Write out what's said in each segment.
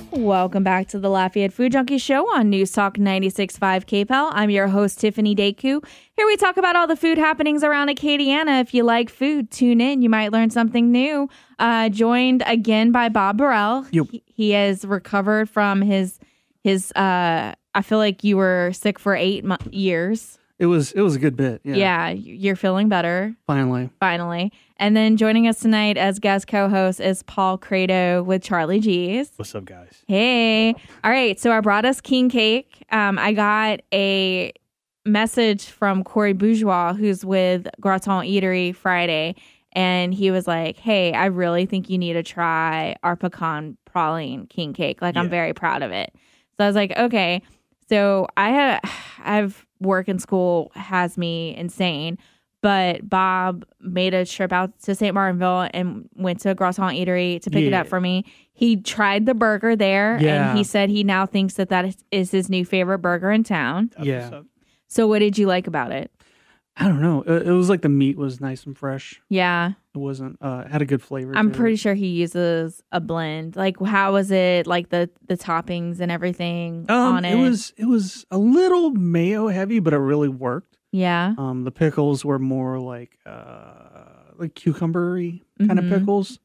Welcome back to the Lafayette Food Junkie show on News Talk 96.5 KPEL. I'm your host, Tiffiany Decou. Here we talk about all the food happenings around Acadiana. If you like food, tune in. You might learn something new. Joined again by Bob Burrell. Yep. He has recovered from his I feel like you were sick for 8 years. It was a good bit. Yeah, you're feeling better. Finally. And then joining us tonight as guest co-host is Paul Credo with Charlie G's. What's up, guys? Hey. All right. So I brought us king cake. I got a message from Corey Bourgeois, who's with Graton Eatery Friday. And he was like, hey, I really think you need to try our pecan praline king cake. Like, I'm very proud of it. So I was like, okay. So I've work and school has me insane. But Bob made a trip out to St. Martinville and went to Graton Eatery to pick it up for me. He tried the burger there, and he said he now thinks that is his new favorite burger in town. Yeah. So what did you like about it? I don't know. It was like the meat was nice and fresh. Yeah. It wasn't, had a good flavor. I'm pretty sure he uses a blend. Like, how was it? Like the toppings and everything on it? It was a little mayo heavy, but it really worked. Yeah. The pickles were more like cucumber-y kind of pickles.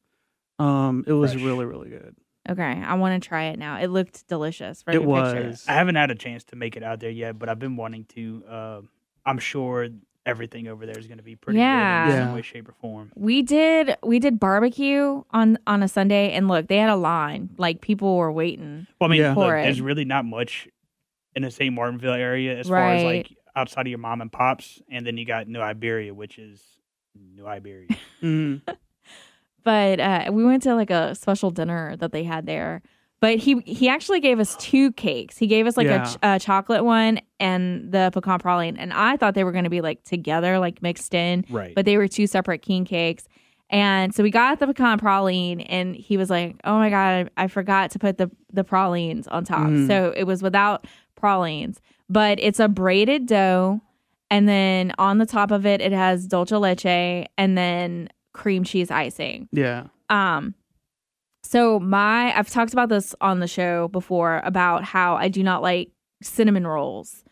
It was really, really good. Okay, I want to try it now. It looked delicious. It was. I haven't had a chance to make it out there yet, but I've been wanting to. I'm sure everything over there is going to be pretty good in some way, shape, or form. We did barbecue on a Sunday, and look, they had a line. Like, people were waiting. Well, I mean, for it. There's really not much in the St. Martinville area as far as like outside of your mom and pops, and then you got New Iberia, which is New Iberia. But we went to like a special dinner that they had there. But he actually gave us 2 cakes. He gave us like a chocolate one and the pecan praline. And I thought they were going to be like together, like mixed in. Right. But they were 2 separate king cakes. And so we got the pecan praline, and he was like, oh my God, I forgot to put the pralines on top. So it was without pralines. But it's a braided dough. And then on the top of it, it has dulce de leche and then cream cheese icing. Yeah. So I've talked about this on the show before about how I do not like cinnamon rolls.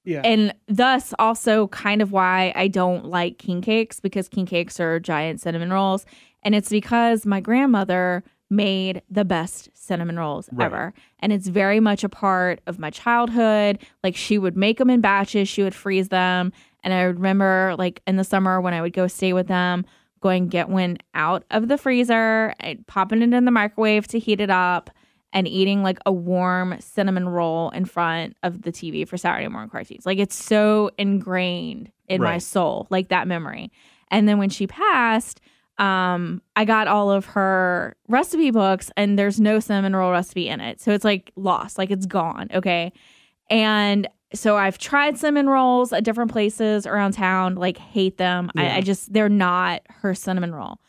Yeah. And thus also kind of why I don't like king cakes, because king cakes are giant cinnamon rolls. And it's because my grandmother made the best cinnamon rolls ever. And it's very much a part of my childhood. Like, she would make them in batches. She would freeze them. And I remember, like, in the summer when I would go stay with them, going get one out of the freezer, and popping it in the microwave to heat it up, and eating like a warm cinnamon roll in front of the TV for Saturday morning cartoons. Like, it's so ingrained in my soul, like that memory. And then when she passed, I got all of her recipe books, and there's no cinnamon roll recipe in it. So it's like lost, like it's gone. Okay. And so I've tried cinnamon rolls at different places around town, like hate them. I just, they're not her cinnamon roll.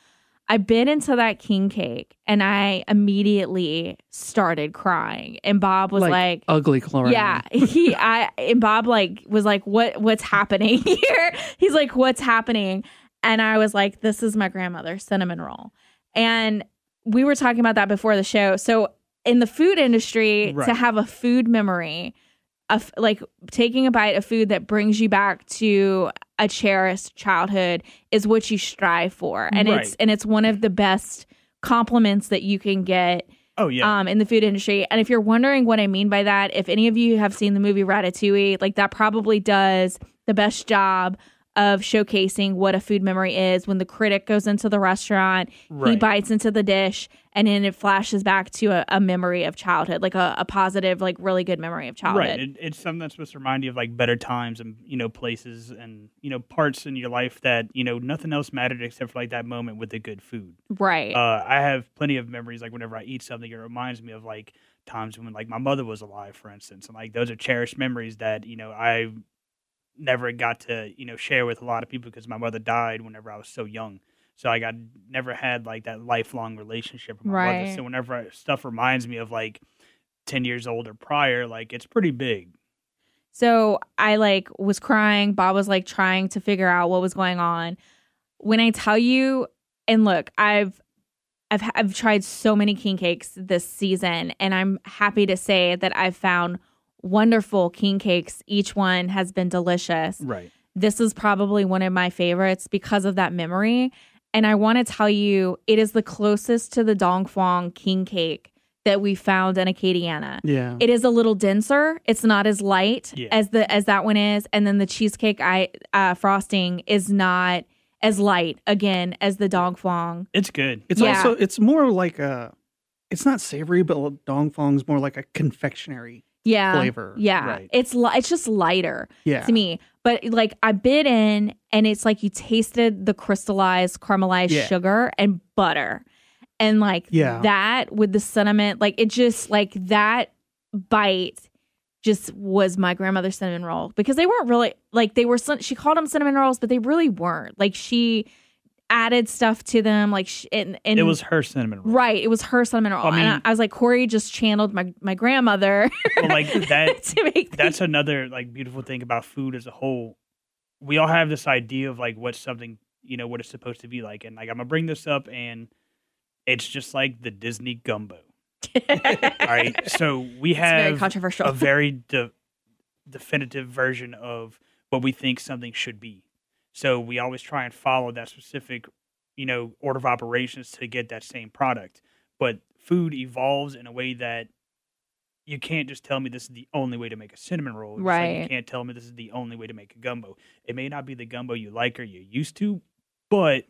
I bit into that king cake, and I immediately started crying. And Bob was like ugly crying. Yeah. And Bob was like, what's happening here? He's like, what's happening? And I was like, this is my grandmother's cinnamon roll. And we were talking about that before the show. So in the food industry, to have a food memory of like taking a bite of food that brings you back to a cherished childhood is what you strive for. And it's one of the best compliments that you can get in the food industry. And if you're wondering what I mean by that, if any of you have seen the movie Ratatouille, like that probably does the best job of showcasing what a food memory is. When the critic goes into the restaurant, he bites into the dish, and then it flashes back to a memory of childhood, like a positive, like really good memory of childhood. Right. It's something that's supposed to remind you of like better times and, places and, parts in your life that, nothing else mattered except for like that moment with the good food. Right. I have plenty of memories, like whenever I eat something, it reminds me of like times when like my mother was alive, for instance. And like those are cherished memories that, I never got to, share with a lot of people because my mother died whenever I was so young. So I never had like that lifelong relationship with my mother. So whenever stuff reminds me of like 10 years old or prior, like it's pretty big. So I was crying. Bob was trying to figure out what was going on. When I tell you, and look, I've I've tried so many king cakes this season, and I'm happy to say that I've found wonderful king cakes. Each one has been delicious. Right. This is probably one of my favorites because of that memory. And I want to tell you, it is the closest to the Dong Phuong king cake that we found in Acadiana. Yeah. It is a little denser. It's not as light as that one is. And then the cheesecake frosting is not as light, again, as the Dong Phuong. It's good. It's also, it's more like it's not savory, but Dong Phuong's more like a confectionery flavor. Yeah. Right. It's just lighter Yeah. to me. But like I bit in and it's like you tasted the crystallized caramelized sugar and butter. And like that with the cinnamon, like it just like that bite just was my grandmother's cinnamon roll, because they weren't really like she called them cinnamon rolls, but they really weren't. Like she added stuff to them, like and it was her cinnamon roll. Right, it was her cinnamon roll. I mean, and I was like, Corey just channeled my grandmother. Well, like that. To make that's another like beautiful thing about food as a whole. We all have this idea of like what something, what it's supposed to be like, and like I'm gonna bring this up, and it's just like the Disney gumbo. All right, so we have very controversial. a very definitive version of what we think something should be. So we always try and follow that specific, order of operations to get that same product. But food evolves in a way that you can't just tell me this is the only way to make a cinnamon roll. Just right. Like you can't tell me this is the only way to make a gumbo. It may not be the gumbo you like or you're used to, but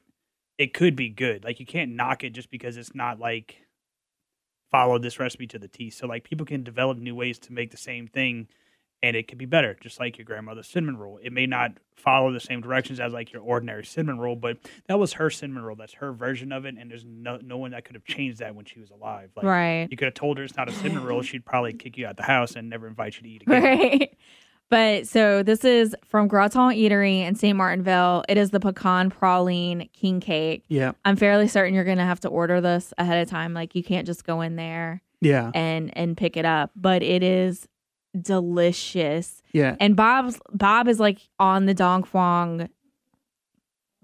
it could be good. Like you can't knock it just because it's not like follow this recipe to the T. So like people can develop new ways to make the same thing, and it could be better, just like your grandmother's cinnamon roll. It may not follow the same directions as like your ordinary cinnamon roll, but that was her cinnamon roll. That's her version of it, and there's no one that could have changed that when she was alive. Like, right. You could have told her it's not a cinnamon roll. She'd probably kick you out the house and never invite you to eat again. Right. But so this is from Graton Eatery in St. Martinville. It is the pecan praline king cake. Yeah. I'm fairly certain you're going to have to order this ahead of time. Like you can't just go in there and pick it up. But it is delicious. Yeah. And Bob is like on the Dong Phuong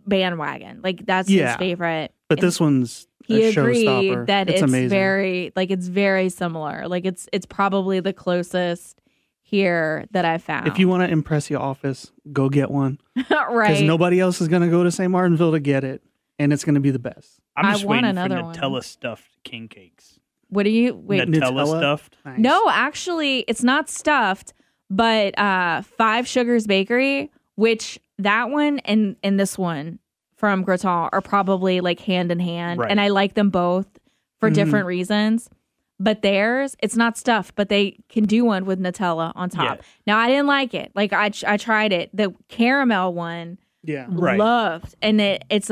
bandwagon. Like that's his favorite. But this one's he a agreed showstopper. that it's amazing. it's very similar. Like it's probably the closest here that I found. If you want to impress your office, go get one. Right. Because nobody else is going to go to St. Martinville to get it, and it's going to be the best. I'm just want waiting for another Nutella one. stuffed king cakes. What do you wait? Nutella stuffed? Nice. No, actually, it's not stuffed, but Five Sugars Bakery, which that one and this one from Graton are probably like hand in hand, Right. and I like them both for different reasons. But theirs, it's not stuffed, but they can do one with Nutella on top. Yeah. Now, I didn't like it. Like I tried it. The caramel one, Right. loved, and it's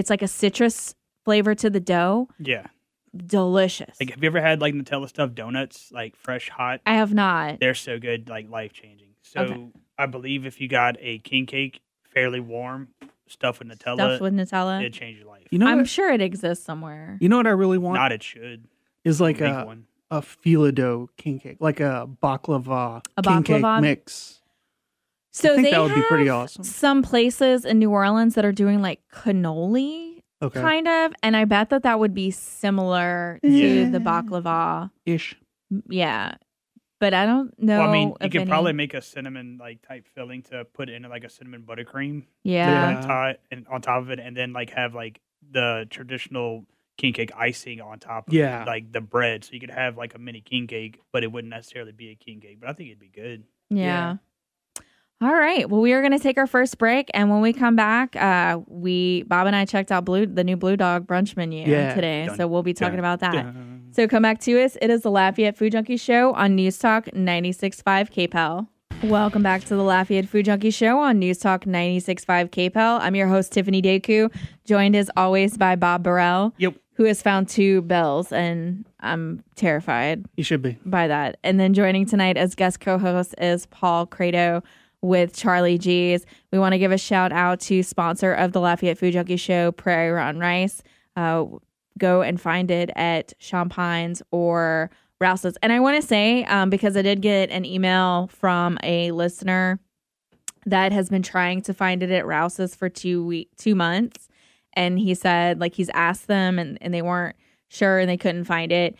like a citrus flavor to the dough. Yeah. Delicious. Like, have you ever had like Nutella stuffed donuts, like fresh, hot? I have not. They're so good, like life changing. So Okay. I believe if you got a king cake fairly warm, stuffed with Nutella, Stuffed with Nutella. it'd change your life. You know I'm what? sure it exists somewhere. You know what I really want? Not it should. Is like Make a one. fila dough king cake, like a baklava A king cake baklava? mix. So I think they that would be pretty have awesome. some places in New Orleans that are doing like cannoli, Okay. kind of, and I bet that would be similar to Yeah. the baklava. Ish. Yeah, but I don't know. Well, I mean, you of could any- probably make a cinnamon like type filling to put in like a cinnamon buttercream. Yeah. And on top of it, and then like have like the traditional king cake icing on top of Yeah. like the bread. So you could have like a mini king cake, but it wouldn't necessarily be a king cake. But I think it'd be good. Yeah. All right. Well, we are going to take our first break, and when we come back, Bob and I checked out the new Blue Dog brunch menu today, so we'll be talking about that. So come back to us. It is the Lafayette Food Junkie Show on News Talk 96.5 KPEL. Welcome back to the Lafayette Food Junkie Show on News Talk 96.5 KPEL. I'm your host, Tiffiany Decou, joined as always by Bob Burrell, who has found 2 bells, and I'm terrified. You should be. By that. And then joining tonight as guest co-host is Paul Credo with Charlie G's. We want to give a shout out to sponsor of the Lafayette Food Junkie Show, Prairie Run Rice. Go and find it at Champagne's or Rouse's. And I want to say, because I did get an email from a listener that has been trying to find it at Rouse's for 2 months. And he said, like, he's asked them and they weren't sure, and they couldn't find it.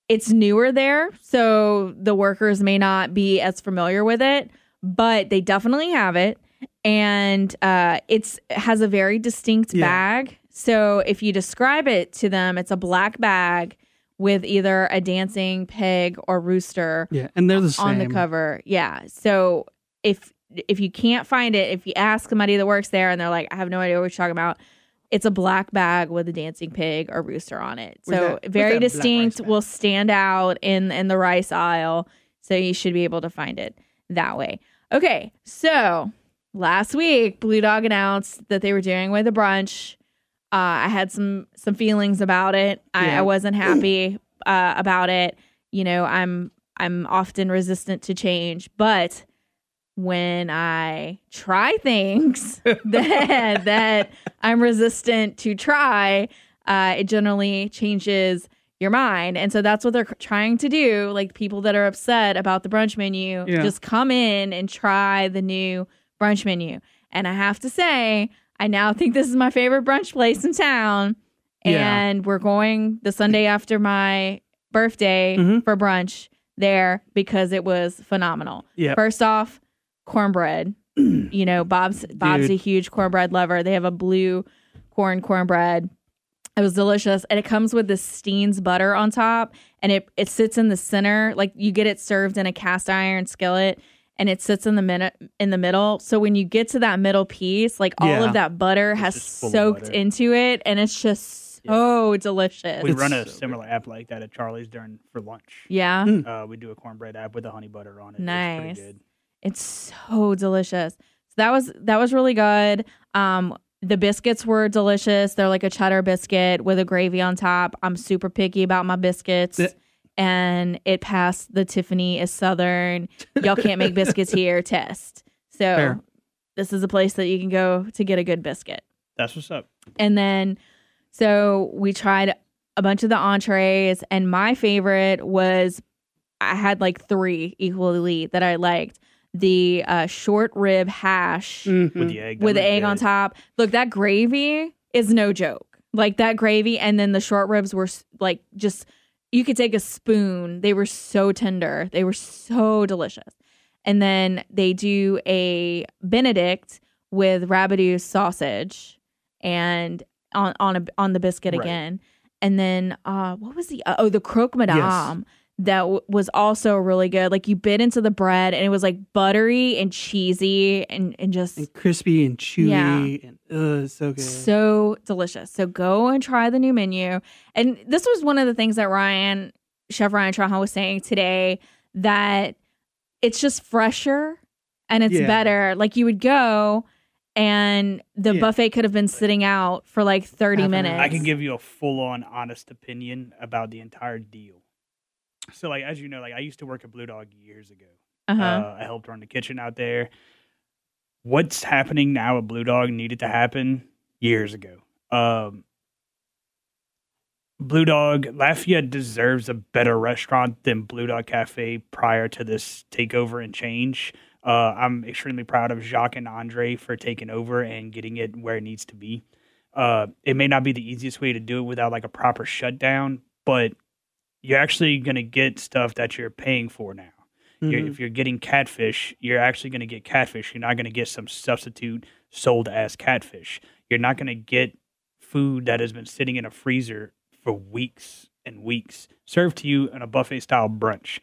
It's newer there, so the workers may not be as familiar with it, but they definitely have it. And it has a very distinct bag. So if you describe it to them, it's a black bag with either a dancing pig or rooster. Yeah, and they're the same on the cover. Yeah. So if you can't find it, if you ask somebody that works there and they're like, I have no idea what you're talking about, it's a black bag with a dancing pig or rooster on it. So very distinct, will stand out in the rice aisle. So you should be able to find it that way. Okay, so last week, Blue Dog announced that they were doing with a brunch. I had some feelings about it. I wasn't happy about it. You know, I'm often resistant to change, but when I try things that I'm resistant to try, it generally changes your mind. And so that's what they're trying to do. Like people that are upset about the brunch menu, just come in and try the new brunch menu. And I have to say, I now think this is my favorite brunch place in town. And we're going the Sunday after my birthday for brunch there because it was phenomenal. First off, cornbread. You know, Bob's a huge cornbread lover. They have a blue cornbread. It was delicious. And it comes with this Steen's butter on top. And it sits in the center. Like you get it served in a cast iron skillet. And it sits in the middle. So when you get to that middle piece, like all of that butter has soaked into it. And it's just so delicious. We run a similar app like that at Charlie's for lunch. Yeah. We do a cornbread app with the honey butter on it. Nice. It's pretty good. It's so delicious. So that was really good. The biscuits were delicious. They're like a cheddar biscuit with a gravy on top. I'm super picky about my biscuits. And it passed the Tiffiany is Southern. Y'all can't make biscuits here test. So this is a place that you can go to get a good biscuit. That's what's up. And then, so we tried a bunch of the entrees. And my favorite was, I had like 3 equally that I liked. The short rib hash with the egg on top. Look, that gravy is no joke. Like that gravy, and then the short ribs were like just, you could take a spoon. They were so tender. They were so delicious. And then they do a Benedict with rabbit sausage and on the biscuit again. And then what was the croque madame? That was also really good. Like you bit into the bread and it was like buttery and cheesy and just and crispy and chewy and so good. So delicious. So go and try the new menu. And this was one of the things that Chef Ryan Trahan was saying today, that it's just fresher and it's better. Like you would go and the buffet could have been sitting out for like 30 minutes. I can give you a full-on honest opinion about the entire deal. So, like, as you know, like I used to work at Blue Dog years ago. I helped run the kitchen out there. What's happening now at Blue Dog needed to happen years ago. Blue Dog, Lafayette deserves a better restaurant than Blue Dog Cafe prior to this takeover and change. I'm extremely proud of Jacques and Andre for taking over and getting it where it needs to be. It may not be the easiest way to do it without like a proper shutdown, but you're actually going to get stuff that you're paying for now. If you're getting catfish, you're actually going to get catfish. You're not going to get some substitute sold as catfish. You're not going to get food that has been sitting in a freezer for weeks and weeks, served to you in a buffet-style brunch.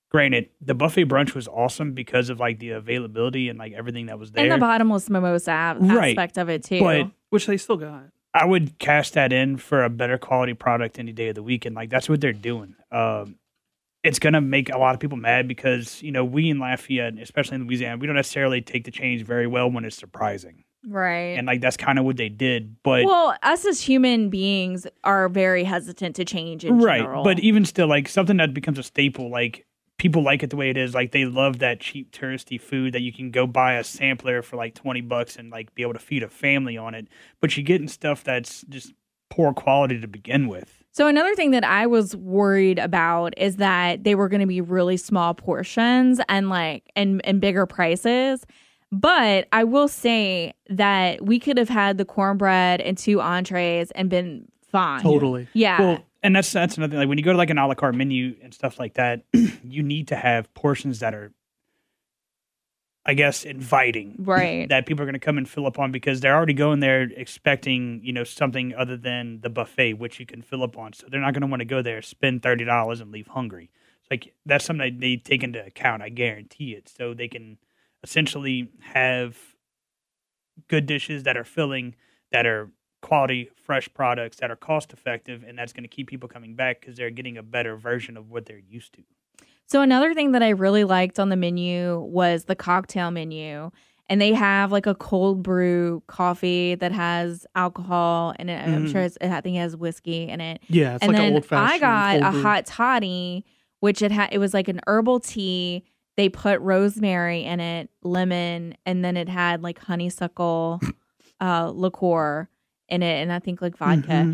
Granted, the buffet brunch was awesome because of like the availability and like everything that was there. And the bottomless mimosa aspect of it too. But, which they still got. I would cast that in for a better quality product any day of the week. And like, that's what they're doing. It's going to make a lot of people mad because, you know, we in Lafayette, especially in Louisiana, we don't necessarily take the change very well when it's surprising. Right. And like, that's kind of what they did. But well, us as human beings are very hesitant to change in general. But even still, like something that becomes a staple, like people like it the way it is. Like they love that cheap touristy food that you can go buy a sampler for like $20 and like be able to feed a family on it. But you're getting stuff that's just poor quality to begin with. So another thing that I was worried about is that they were going to be really small portions and like and bigger prices. But I will say that we could have had the cornbread and 2 entrees and been fine. Totally. Yeah. Well, and that's another thing. Like when you go to like an a la carte menu and stuff like that, you need to have portions that are, I guess, inviting. Right. That people are going to come and fill up on because they're already going there expecting, something other than the buffet, which you can fill up on. So they're not going to want to go there, spend $30 and leave hungry. It's like that's something they take into account. I guarantee it. So they can essentially have good dishes that are filling, that are quality, fresh products that are cost effective, and that's going to keep people coming back because they're getting a better version of what they're used to. So another thing that I really liked on the menu was the cocktail menu. And they have like a cold brew coffee that has alcohol in it. I'm sure I think it has whiskey in it. Yeah, it's and like then an old fashioned. I got a brew. hot toddy, which it was like an herbal tea. They put rosemary in it, lemon, and then it had like honeysuckle liqueur in it, and I think like vodka. Mm-hmm.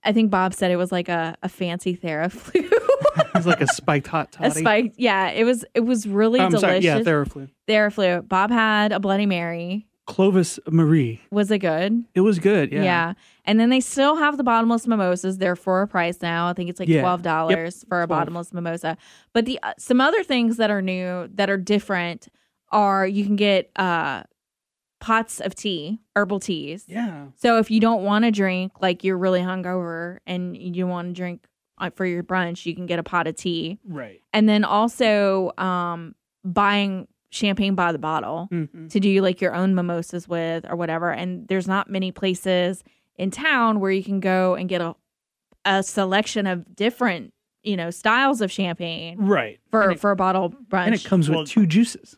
I think Bob said it was like a fancy Theraflu. It's like a spiked hot toddy. A spiked, yeah. It was really delicious. Sorry, yeah, Theraflu. Theraflu. Bob had a Bloody Mary. Clovis Marie. Was it good? It was good, yeah. Yeah. And then they still have the bottomless mimosas. They're for a price now. I think it's like $12 for a bottomless mimosa. But the some other things that are new, that are different, are you can get pots of tea, herbal teas. Yeah. So if you don't want to drink, like you're really hungover and you want to drink for your brunch, you can get a pot of tea. Right. And then also buying champagne by the bottle to do like your own mimosas with or whatever. And there's not many places in town where you can go and get a selection of different, styles of champagne. Right. For a bottle brunch. And it comes with 2 juices.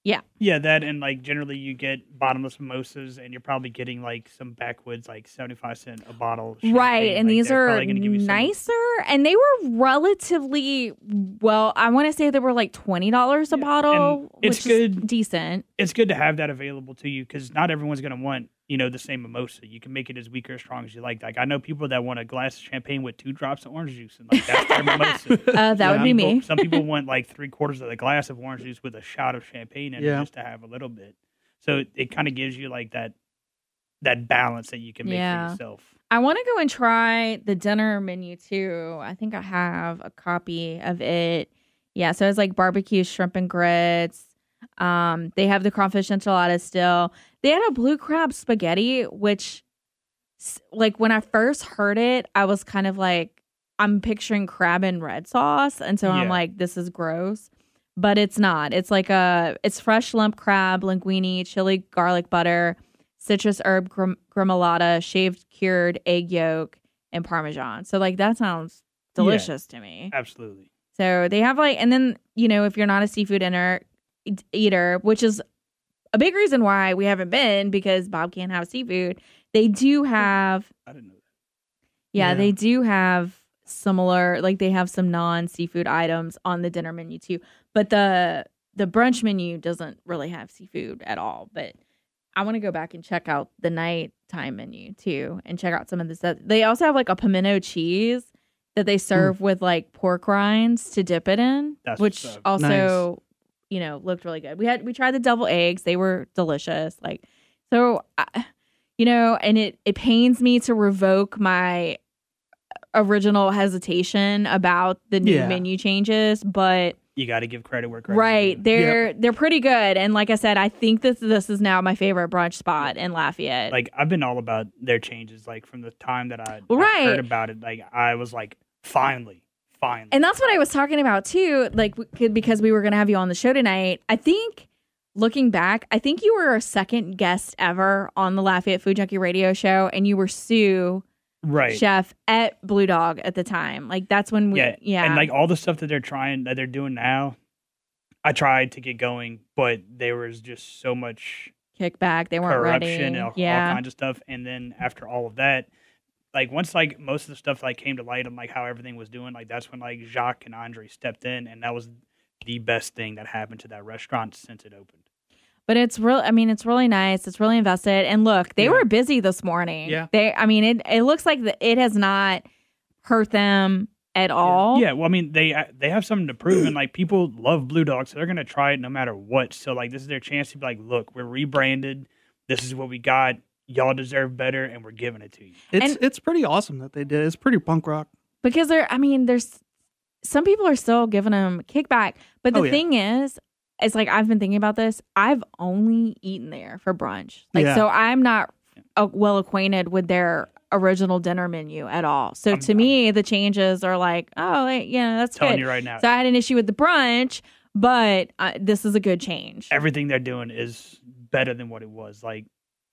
Yeah. Yeah, that and like generally you get bottomless mimosas and you're probably getting like some backwoods, like 75 cents a bottle. Right. And like, these are nicer and they were relatively, well, I want to say they were like $20 a bottle, it's which is good. Decent. It's good to have that available to you because not everyone's going to want, the same mimosa. You can make it as weak or as strong as you like. Like I know people that want a glass of champagne with 2 drops of orange juice and like that's their mimosa. That would be me. Some people want like 3/4 of the glass of orange juice with a shot of champagne in it just to have a little bit. So it kind of gives you like that balance that you can make for yourself. I want to go and try the dinner menu too. I think I have a copy of it. Yeah, so it's like BBQ Shrimp and Grits. They have the crawfish enchiladas still. They had a blue crab spaghetti, which, like, when I first heard it, I was kind of like, I'm picturing crab and red sauce. And so I'm like, this is gross. But it's not. It's like it's fresh lump crab, linguine, chili, garlic butter, citrus herb gremolata, shaved cured egg yolk, and Parmesan. So, like, that sounds delicious to me. Absolutely. So they have and then, if you're not a seafood eater, which is a big reason why we haven't been, because Bob can't have seafood. They do have. I didn't know that. Yeah, they do have similar. Like they have some non-seafood items on the dinner menu too. But the brunch menu doesn't really have seafood at all. But I want to go back and check out the nighttime menu too, and check out some of the stuff. They also have like a pimento cheese that they serve with like pork rinds to dip it in, which also. Nice. Looked really good. We tried the devil eggs. They were delicious. And it pains me to revoke my original hesitation about the new menu changes, but you got to give credit where credit is due. They're pretty good. And like I said, I think this is now my favorite brunch spot in Lafayette. Like I've been all about their changes. Like from the time that I heard about it, like I was like, finally. And that's what I was talking about too, like because we were going to have you on the show tonight. I think, looking back, I think you were our second guest ever on the Lafayette Food Junkie radio show, and you were Sue, chef at Blue Dog at the time. Like that's when we, and like all the stuff that they're doing now, I tried to get going, but there was just so much kickback. They weren't ready, and all kinds of stuff. And then after all of that. Like once like most of the stuff like came to light on like how everything was doing, like that's when like Jacques and Andre stepped in, and that was the best thing that happened to that restaurant since it opened. But it's it's really nice. It's really invested. And look, they were busy this morning. Yeah. It looks like it has not hurt them at all. Yeah. Well, I mean, they have something to prove, and like people love Blue Dog, so they're gonna try it no matter what. So like this is their chance to be like, look, we're rebranded. This is what we got. y'all deserve better, and we're giving it to you. It's pretty awesome that they did. It's pretty punk rock. Because there's some people are still giving them kickback. But the thing is, it's like, I've been thinking about this. I've only eaten there for brunch. So I'm not well acquainted with their original dinner menu at all. So to me, the changes are like, that's telling good. You right now. So I had an issue with the brunch, but this is a good change. Everything they're doing is better than what it was. Like,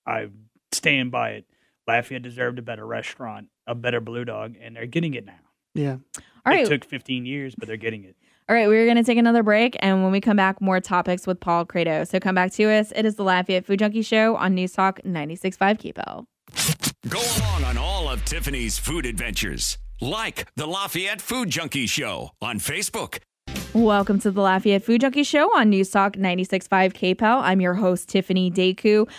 I stand by it. Lafayette deserved a better restaurant, a better Blue Dog, and they're getting it now. Yeah. All right. It took 15 years, but they're getting it. All right, we're going to take another break, and when we come back, more topics with Paul Credo. So come back to us. It is the Lafayette Food Junkie Show on News Talk 96.5 KPEL. Go along on all of Tiffany's food adventures. Like the Lafayette Food Junkie Show on Facebook. Welcome to the Lafayette Food Junkie Show on News Talk 96.5 KPEL. I'm your host, Tiffiany Decou,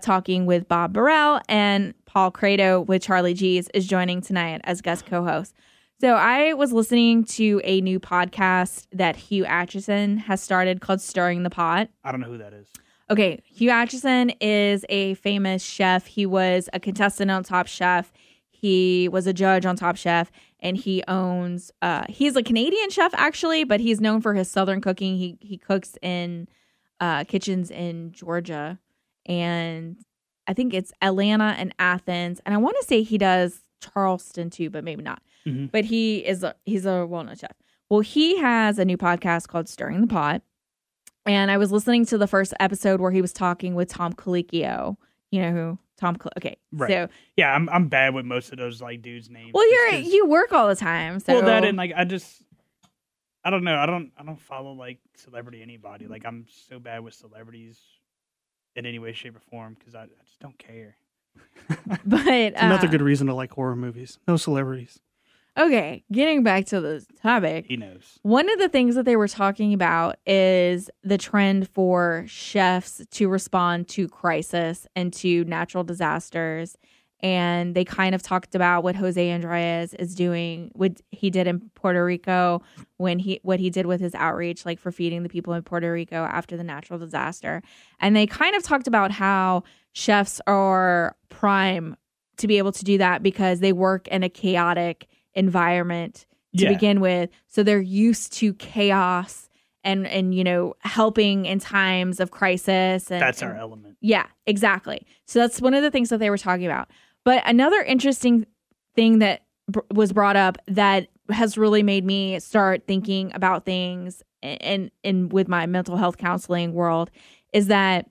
talking with Bob Burrell, and Paul Credo with Charlie G's is joining tonight as guest co-host. So I was listening to a new podcast that Hugh Acheson has started called Stirring the Pot. I don't know who that is. Okay, Hugh Acheson is a famous chef. He was a contestant on Top Chef. He was a judge on Top Chef, and he owns. He's a Canadian chef actually, but he's known for his Southern cooking. He cooks in kitchens in Georgia, and I think it's Atlanta and Athens, and I want to say he does Charleston too, but maybe not. Mm-hmm. But he's a well-known chef. Well, he has a new podcast called Stirring the Pot. And I was listening to the first episode where he was talking with Tom Colicchio. You know who Tom? Okay, right. So yeah, I'm bad with most of those like dudes' names. Well, you work all the time. So. Well, that and like I don't know. I don't follow like celebrity anybody. Like I'm so bad with celebrities in any way, shape, or form because I just don't care. But it's another good reason to like horror movies. No celebrities. Okay, getting back to the topic. He knows. One of the things that they were talking about is the trend for chefs to respond to crisis and to natural disasters. And they kind of talked about what Jose Andres is doing, what he did in Puerto Rico, what he did with his outreach, like for feeding the people in Puerto Rico after the natural disaster. And they kind of talked about how chefs are prime to be able to do that because they work in a chaotic environment to begin with. So they're used to chaos and helping in times of crisis. And that's our element. Yeah, exactly. So that's one of the things that they were talking about. But another interesting thing that was brought up that has really made me start thinking about things and with my mental health counseling world is that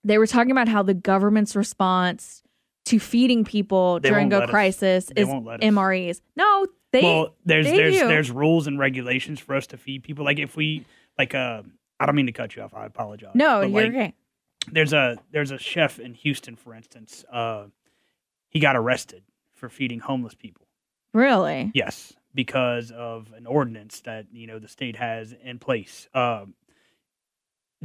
they were talking about how the government's response to feeding people during a crisis is MREs. No, there's rules and regulations for us to feed people. Like if we I don't mean to cut you off. I apologize. No, you're okay. There's a chef in Houston, for instance. He got arrested for feeding homeless people. Really? Yes, because of an ordinance that the state has in place.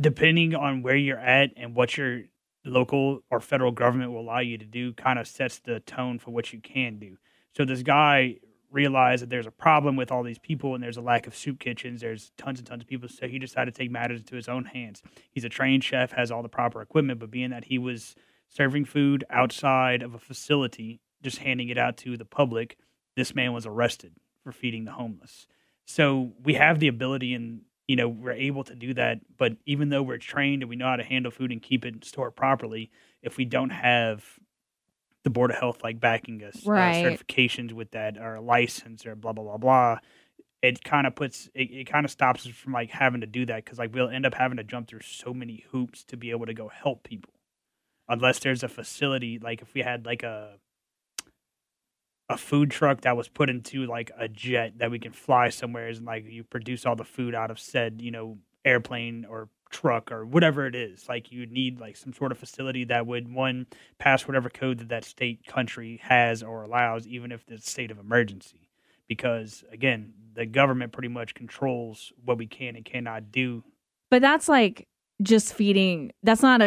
Depending on where you're at and what your local or federal government will allow you to do, kind of sets the tone for what you can do. So this guy realized that there's a problem with all these people and there's a lack of soup kitchens. There's tons and tons of people. So he decided to take matters into his own hands. He's a trained chef, has all the proper equipment, but being that he was serving food outside of a facility, just handing it out to the public, this man was arrested for feeding the homeless. So we have the ability and, we're able to do that. But even though we're trained and we know how to handle food and keep it stored properly, if we don't have the Board of Health backing us, certifications with that or a license or blah, blah, blah, blah, it kind of stops us from having to do that because we'll end up having to jump through so many hoops to be able to go help people. Unless there's a facility, if we had a food truck that was put into a jet that we can fly somewhere and you produce all the food out of said, airplane or truck or whatever it is. You need some sort of facility that would pass whatever code that state country has or allows, even if it's a state of emergency. Because again, the government pretty much controls what we can and cannot do. But that's just feeding, that's not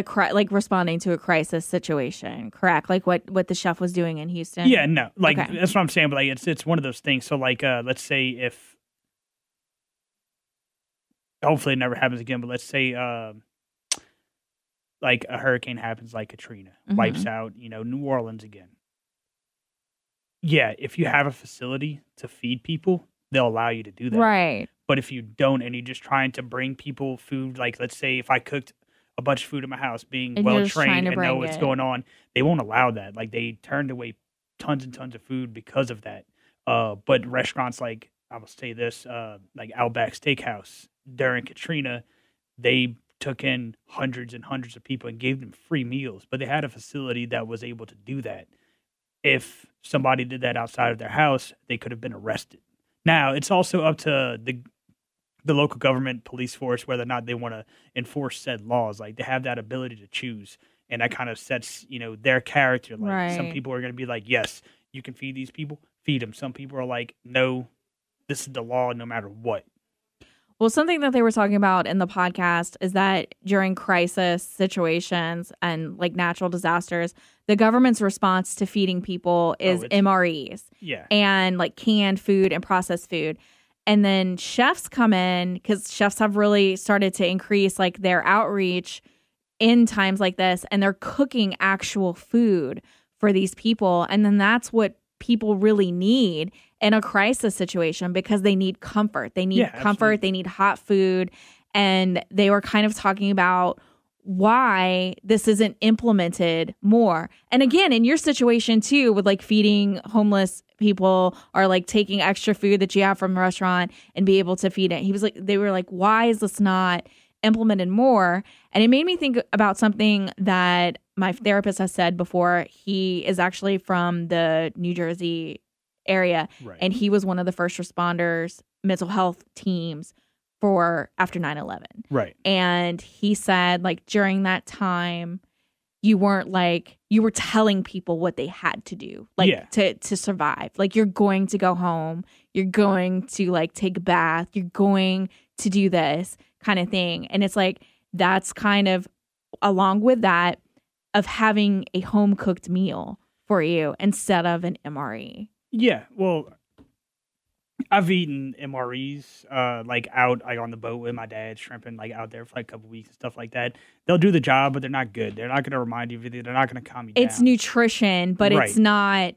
responding to a crisis situation, correct? What the chef was doing in Houston? Yeah, no. Okay. That's what I'm saying, but it's one of those things. So let's say if hopefully it never happens again, but let's say like a hurricane happens like Katrina, wipes out, New Orleans again. Yeah, if you have a facility to feed people, they'll allow you to do that. Right. But if you don't and you're just trying to bring people food, like let's say if I cooked a bunch of food in my house, being well-trained and know what's going on, they won't allow that. Like they turned away tons and tons of food because of that. But restaurants like, I will say this, like Outback Steakhouse during Katrina, they took in hundreds and hundreds of people and gave them free meals. But they had a facility that was able to do that. If somebody did that outside of their house, they could have been arrested. Now, it's also up to the local government, police force, whether or not they want to enforce said laws. Like, they have that ability to choose. And that kind of sets, their character. Like, some people are going to be like, yes, you can feed these people, feed them. Some people are like, no, this is the law no matter what. Well, something that they were talking about in the podcast is that during crisis situations and like natural disasters, the government's response to feeding people is MREs. Yeah. And like canned food and processed food. And then chefs come in because chefs have really started to increase like their outreach in times like this. And they're cooking actual food for these people. And then that's what people really need in a crisis situation because they need comfort. They need comfort. Absolutely. They need hot food. And they were kind of talking about why this isn't implemented more. And again, in your situation too, with like feeding homeless people or like taking extra food that you have from the restaurant and be able to feed it. They were like, why is this not implemented more? And it made me think about something that my therapist has said before. He is actually from the New Jersey area. Right. And he was one of the first responders, mental health teams for after 9/11. Right. And he said, like, during that time, you weren't like, you were telling people what they had to do, like to survive. Like, you're going to go home. You're going to like take a bath. You're going to do this kind of thing. And it's like, that's kind of along with that of having a home cooked meal for you instead of an MRE. Yeah, well, I've eaten MREs like out like on the boat with my dad, shrimping like out there for like a couple weeks and stuff like that. They'll do the job, but they're not good. They're not going to remind you of anything. They're not going to calm you down. It's nutrition, but it's not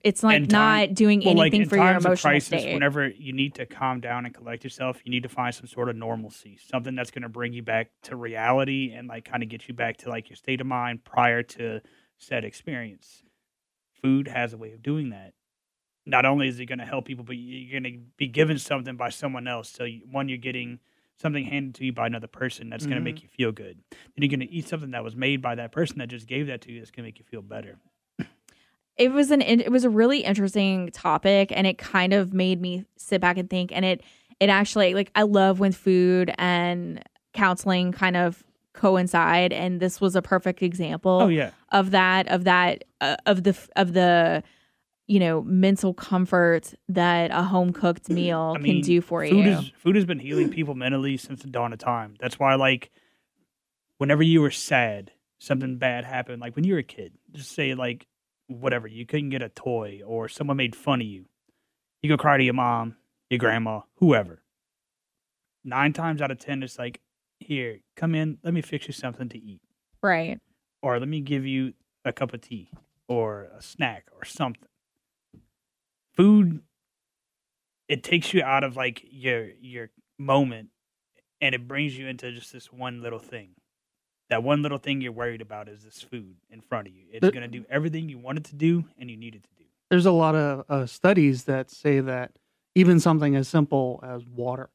it's like not doing anything for your emotional crisis, state. Whenever you need to calm down and collect yourself, you need to find some sort of normalcy, something that's going to bring you back to reality and like kind of get you back to like your state of mind prior to said experience. Food has a way of doing that. Not only is it going to help people, but you're going to be given something by someone else. So, you're getting something handed to you by another person that's going to make you feel good. Then you're going to eat something that was made by that person that just gave that to you that's going to make you feel better. It was a really interesting topic, and it kind of made me sit back and think. And it actually, like, I love when food and counseling kind of coincide, and this was a perfect example. Of the mental comfort that a home cooked meal can do for you. Food has been healing people mentally since the dawn of time. That's why, like, whenever you were sad, something bad happened, like when you were a kid, just say, like, whatever, you couldn't get a toy or someone made fun of you. You go cry to your mom, your grandma, whoever. 9 times out of 10, it's like, here, come in, let me fix you something to eat. Right. Or let me give you a cup of tea or a snack or something. Food, it takes you out of like your moment and it brings you into just this one little thing. That one little thing you're worried about is this food in front of you. It's going to do everything you want it to do and you need it to do. There's a lot of studies that say that even something as simple as water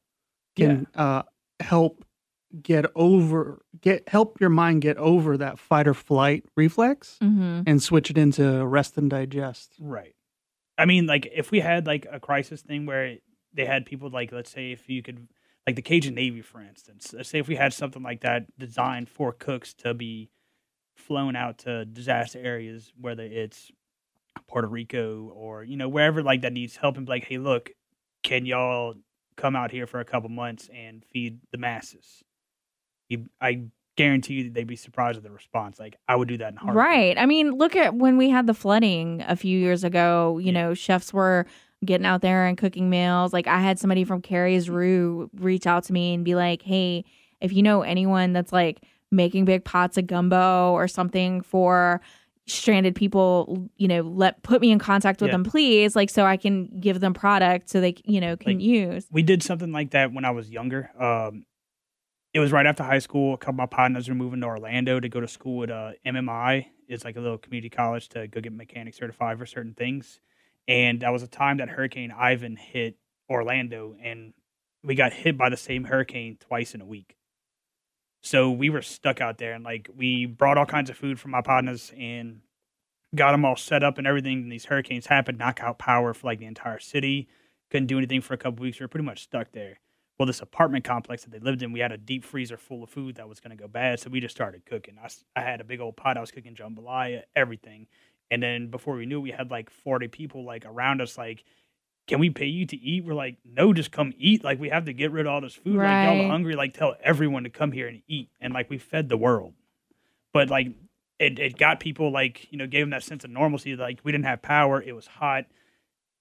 can help help your mind get over that fight or flight reflex and switch it into rest and digest. Right. I mean, like, if we had, like, a crisis thing where they had people, like, let's say if you could, like, the Cajun Navy, for instance. Let's say if we had something like that designed for cooks to be flown out to disaster areas, whether it's Puerto Rico or, wherever, like, that needs help and be like, hey, look, can y'all come out here for a couple months and feed the masses? I guarantee you that they'd be surprised at the response. Like, I would do that in a heartbeat. Right. I mean, look at when we had the flooding a few years ago, chefs were getting out there and cooking meals. Like, I had somebody from Carrie's Rue reach out to me and be like, hey, if you know anyone that's like making big pots of gumbo or something for stranded people, put me in contact with them, please, like, so I can give them product so they, can use. We did something like that when I was younger. It was right after high school. A couple of my partners were moving to Orlando to go to school at MMI. It's like a little community college to go get mechanic certified for certain things. And that was a time that Hurricane Ivan hit Orlando, and we got hit by the same hurricane twice in a week. So we were stuck out there, and like we brought all kinds of food from my partners and got them all set up and everything. And these hurricanes happened, knock out power for like the entire city. Couldn't do anything for a couple weeks. We were pretty much stuck there. Well, this apartment complex that they lived in, we had a deep freezer full of food that was going to go bad. So we just started cooking. I had a big old pot. I was cooking jambalaya, everything. And then before we knew, we had like 40 people like around us, like, can we pay you to eat? We're like, no, just come eat. Like, we have to get rid of all this food. Right. Like, y'all are hungry. Like, tell everyone to come here and eat. And like, we fed the world. But like, it got people like, gave them that sense of normalcy. Like, we didn't have power. It was hot.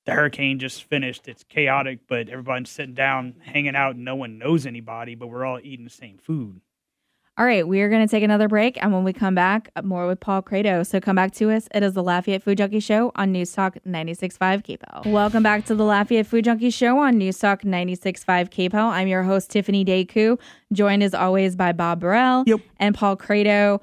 The hurricane just finished. It's chaotic, but everybody's sitting down, hanging out. No one knows anybody, but we're all eating the same food. All right, we are going to take another break, and when we come back, more with Paul Credo. So come back to us. It is the Lafayette Food Junkie Show on News Talk 96.5 KPEL. Welcome back to the Lafayette Food Junkie Show on News Talk 96.5 KPEL. I'm your host, Tiffiany Decou, joined as always by Bob Burrell and Paul Credo.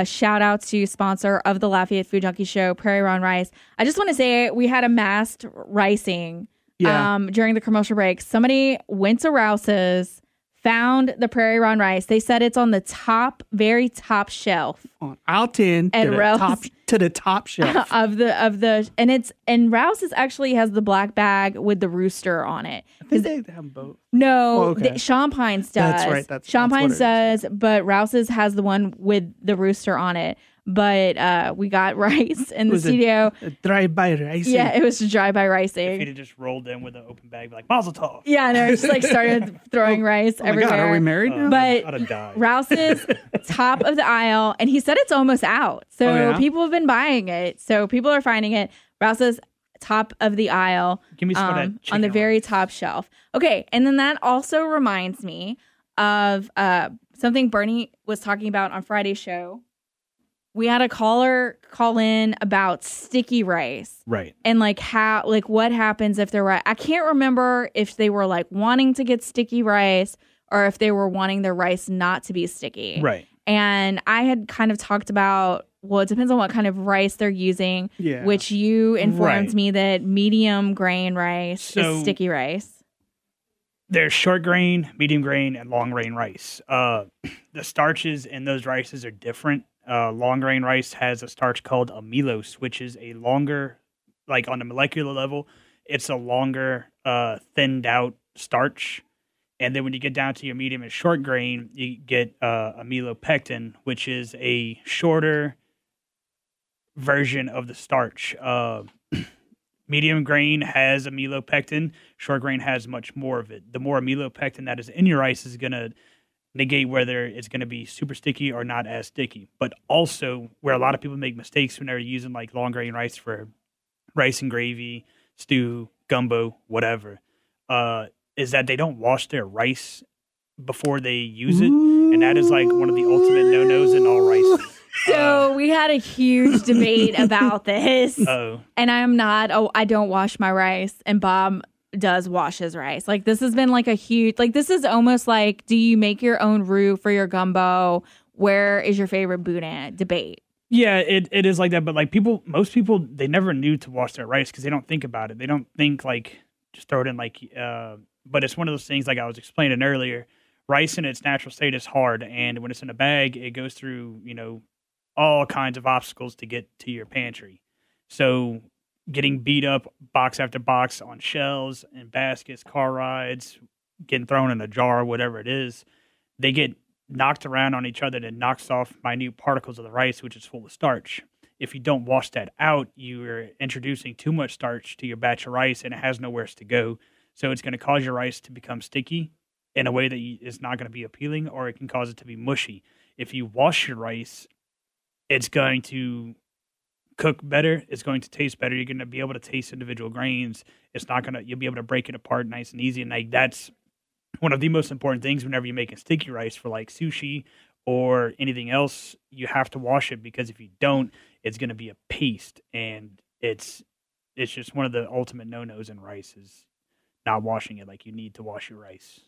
Shout out to sponsor of the Lafayette Food Junkie Show, Prairie Run Rice. I just want to say we had a massed ricing during the commercial break. Somebody went to Rouse's, found the Prairie Run Rice. They said it's on the very top shelf. On aisle 10 to the top shelf. and Rouse's actually has the black bag with the rooster on it. I think they have them both. No, okay. Sean Pines does. That's right. Sean Pines does, but Rouse's has the one with the rooster on it. But we got rice in the studio. A drive-by ricing. Yeah, it was drive-by ricing. If he'd have just rolled in with an open bag, like, Mazel Tov. Yeah, no, just like started throwing rice everywhere. God, are we married now? But Rouse's top of the aisle, and he said it's almost out. So people have been buying it. So people are finding it. Rouse's top of the aisle. Give me some of that chicken on the very rice. top shelf. Okay, and then that also reminds me of something Bernie was talking about on Friday's show. We had a caller call in about sticky rice. Right. And what happens if they're I can't remember if they were like wanting to get sticky rice or if they were wanting their rice not to be sticky. Right. And I had kind of talked about, well, it depends on what kind of rice they're using, which you informed me that medium grain rice is sticky rice. There's short grain, medium grain, and long grain rice. The starches in those rices are different. Long grain rice has a starch called amylose, which is a longer, like on the molecular level, it's a longer, thinned out starch. And then when you get down to your medium and short grain, you get amylopectin, which is a shorter version of the starch. Medium grain has amylopectin. Short grain has much more of it. The more amylopectin that is in your rice is going to negate whether it's going to be super sticky or not as sticky. But also, where a lot of people make mistakes when they're using like long grain rice for rice and gravy, stew, gumbo, whatever, is that they don't wash their rice before they use it. And that is like one of the ultimate no-nos in all rice. So we had a huge debate about this. And I don't wash my rice. And Bob does wash his rice. Like, this has been like a huge, like, this is almost like, do you make your own roux for your gumbo? Where is your favorite boudin debate? Yeah, it is like that. But like most people, they never knew to wash their rice because they don't think about it. They don't think like, just throw it in like, but it's one of those things like I was explaining earlier. Rice in its natural state is hard. And when it's in a bag, it goes through, all kinds of obstacles to get to your pantry. So getting beat up box after box on shelves and baskets, car rides, getting thrown in a jar, whatever it is, they get knocked around on each other and it knocks off minute particles of the rice, which is full of starch. If you don't wash that out, you're introducing too much starch to your batch of rice and it has nowhere to go. So it's going to cause your rice to become sticky in a way that is not going to be appealing, or it can cause it to be mushy. If you wash your rice, it's going to cook better. It's going to taste better. You're going to be able to taste individual grains. You'll be able to break it apart nice and easy. And like, that's one of the most important things whenever you're making sticky rice for like sushi or anything else, you have to wash it, because if you don't, it's going to be a paste, and it's just one of the ultimate no-nos in rice is not washing it. Like, you need to wash your rice.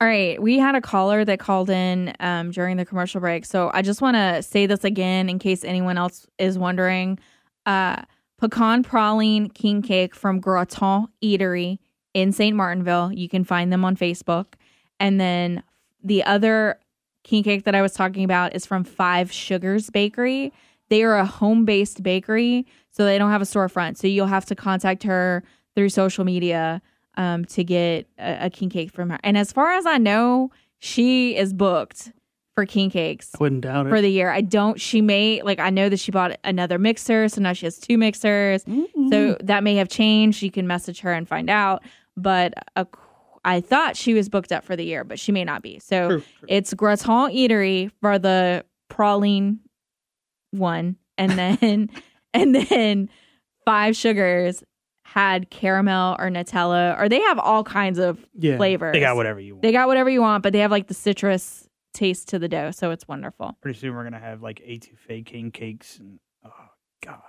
All right. We had a caller that called in during the commercial break. So I just want to say this again in case anyone else is wondering. Pecan praline king cake from Graton Eatery in St. Martinville. You can find them on Facebook. And then the other king cake that I was talking about is from Five Sugars Bakery. They are a home-based bakery, so they don't have a storefront. So you'll have to contact her through social media to get a king cake from her. And as far as I know, she is booked for king cakes. I wouldn't doubt it. For the year. I know that she bought another mixer, so now she has 2 mixers. Mm-hmm. So that may have changed. You can message her and find out. But I thought she was booked up for the year, but she may not be. So true. It's Graton Eatery for the praline one. And then Five Sugars had caramel or Nutella, or they have all kinds of flavors. They got whatever you want. But they have like the citrus taste to the dough, so it's wonderful. Pretty soon we're gonna have like etouffee king cakes, and oh god,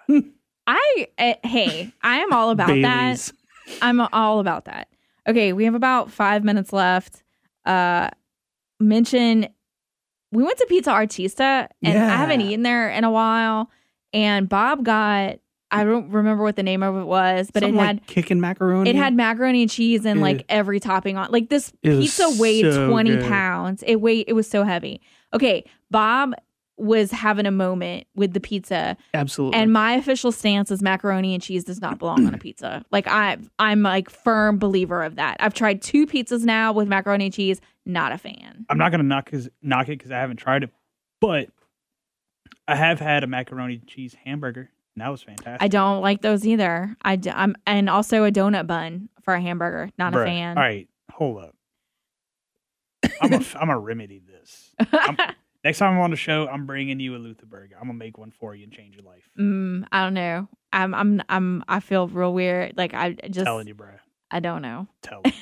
I am all about that. I'm all about that. Okay, we have about 5 minutes left. Mention we went to Pizza Artista, and I haven't eaten there in a while. And Bob got, I don't remember what the name of it was, but something it had like kicking macaroni. It had macaroni and cheese and like every topping on. Like this pizza weighed 20 pounds. It was so heavy. Okay, Bob was having a moment with the pizza. Absolutely. And my official stance is macaroni and cheese does not belong on a pizza. Like I'm like firm believer of that. I've tried 2 pizzas now with macaroni and cheese. Not a fan. I'm not gonna knock it because I haven't tried it, but I have had a macaroni and cheese hamburger. And that was fantastic. I don't like those either. I'm and also a donut bun for a hamburger. Not a fan. All right, hold up. I'm gonna remedy this. Next time I'm on the show, I'm bringing you a Luther burger. I'm gonna make one for you and change your life. I don't know. I feel real weird. Like I just telling you, bro. I don't know. Tell me.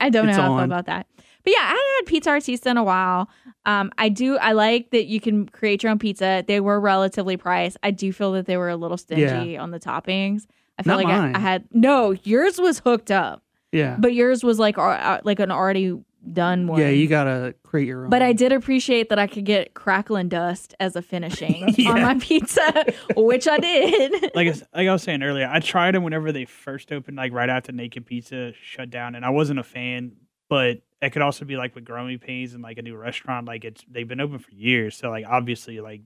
I don't know how I feel about that. But yeah, I haven't had Pizza Artista in a while. I like that you can create your own pizza. They were relatively priced. I do feel that they were a little stingy on the toppings. I feel I had yours was hooked up. Yeah, but yours was like an already done one. Yeah, you gotta create your own. But I did appreciate that I could get crackle and dust as a finishing on my pizza, which I did. Like I was saying earlier, I tried them whenever they first opened, like right after Naked Pizza shut down, and I wasn't a fan. But it could also be like with Growing Pains and like a new restaurant. Like they've been open for years, so like obviously like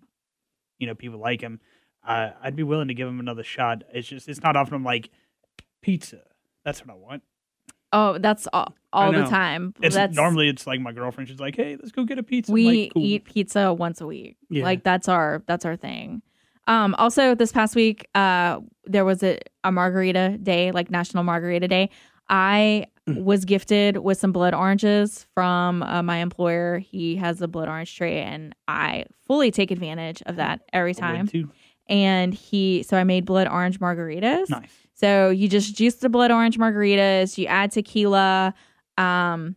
people like them. I'd be willing to give them another shot. It's not often I'm like pizza. That's what I want. Oh, that's all the time. Normally it's like my girlfriend. She's like, "Hey, let's go get a pizza." We like, cool. eat pizza once a week. Yeah. Like that's our thing. Also, this past week, there was a Margarita Day, like National Margarita Day. I was gifted with some blood oranges from my employer. He has a blood orange tray, and I fully take advantage of that every time. And so I made blood orange margaritas. Nice. So you just juice the blood orange margaritas. You add tequila, lime,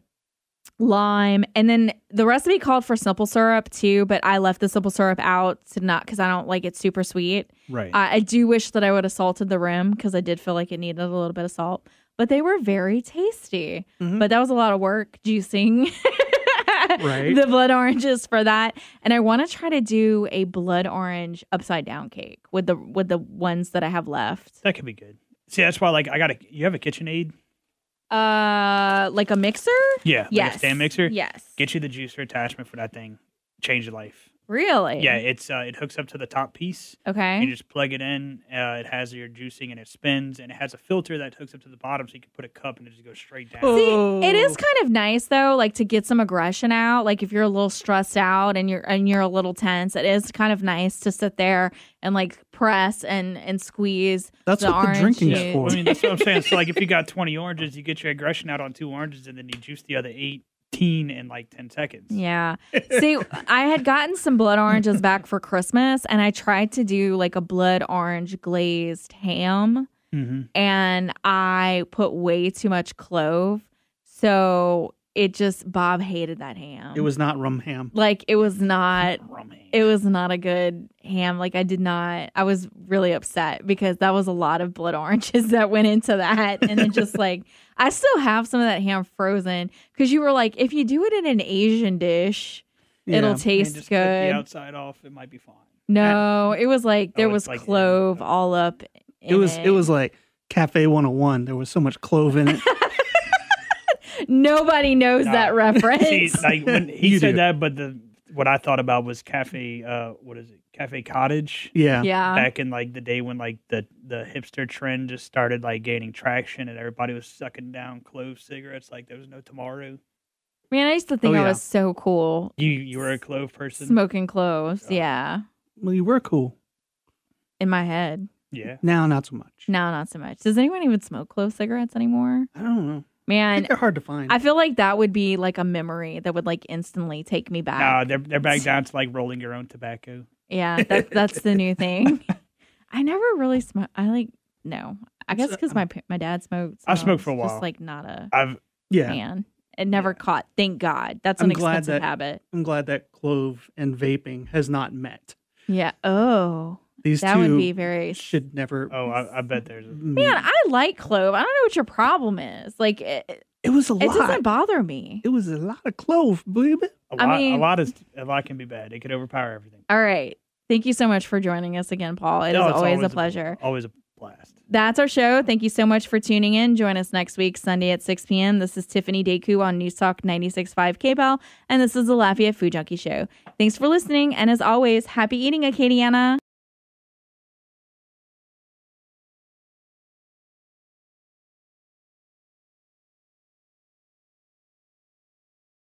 and then the recipe called for simple syrup too. But I left the simple syrup out because I don't like it super sweet. Right. I do wish that I would have salted the rim because I did feel like it needed a little bit of salt. But they were very tasty. Mm-hmm. But that was a lot of work juicing the blood oranges for that. And I want to try to do a blood orange upside down cake with the ones that I have left. That could be good. See, that's why you have a KitchenAid? Like a mixer? Yeah. Yes. Like a stand mixer? Yes. Get you the juicer attachment for that thing. Change your life. Really? Yeah, it hooks up to the top piece. Okay. You just plug it in. It has your juicing and it spins, and it has a filter that hooks up to the bottom, so you can put a cup and it just goes straight down. See, it is kind of nice though, like to get some aggression out. Like if you're a little stressed out and you're a little tense, it is kind of nice to sit there and like press and squeeze. That's the what the drinking's for. I mean, that's what I'm saying. So like if you got 20 oranges, you get your aggression out on 2 oranges, and then you juice the other 18 in like 10 seconds. Yeah. See, I had gotten some blood oranges back for Christmas, and I tried to do like a blood orange glazed ham, and I put way too much clove. So Bob hated that ham. It was not rum ham. Like, it was not Rum ham. it was not a good ham. Like, I was really upset because that was a lot of blood oranges that went into that. And then just like, I still have some of that ham frozen because you were like, if you do it in an Asian dish, it'll taste just good. Cut the outside off, it might be fine. No, it was like there was like clove all up in it. It was like Cafe 101. There was so much clove in it. Nobody knows that reference. See, like when he You said do. that, but what I thought about was Cafe, what is it? Cafe Cottage. Yeah. Yeah. Back in like the day when like the hipster trend just started like gaining traction and everybody was sucking down clove cigarettes like there was no tomorrow. Man, I used to think Oh, I yeah. was so cool You were a clove person? smoking cloves. Oh. Yeah. Well, you were cool. In my head. Yeah. Now, not so much. Now, not so much. Does anyone even smoke clove cigarettes anymore? I don't know. I Man, think they're hard to find. I feel like that would be like a memory that would like instantly take me back. No, they're back down to like rolling your own tobacco. Yeah, that's the new thing. I never really smoked. No. I guess because my dad smoked. I so smoked for a was while. Just like not a yeah. fan. It never caught. Thank God. That's an I'm glad expensive that- habit. I'm glad that clove and vaping has not met. Yeah. Oh, These that two would be very. should never. Oh, I bet there's a meet. Man, I like clove. I don't know what your problem is. Like it It was a lot. doesn't bother me. It was a lot of clove, baby. a lot can be bad. It could overpower everything. All right. Thank you so much for joining us again, Paul. It is No, it's always a pleasure. Always a blast. That's our show. Thank you so much for tuning in. Join us next week, Sunday at 6 p.m. This is Tiffiany Decou on News Talk 96.5 KBEL, and this is the Lafayette Food Junkie Show. Thanks for listening, and as always, happy eating, Acadiana.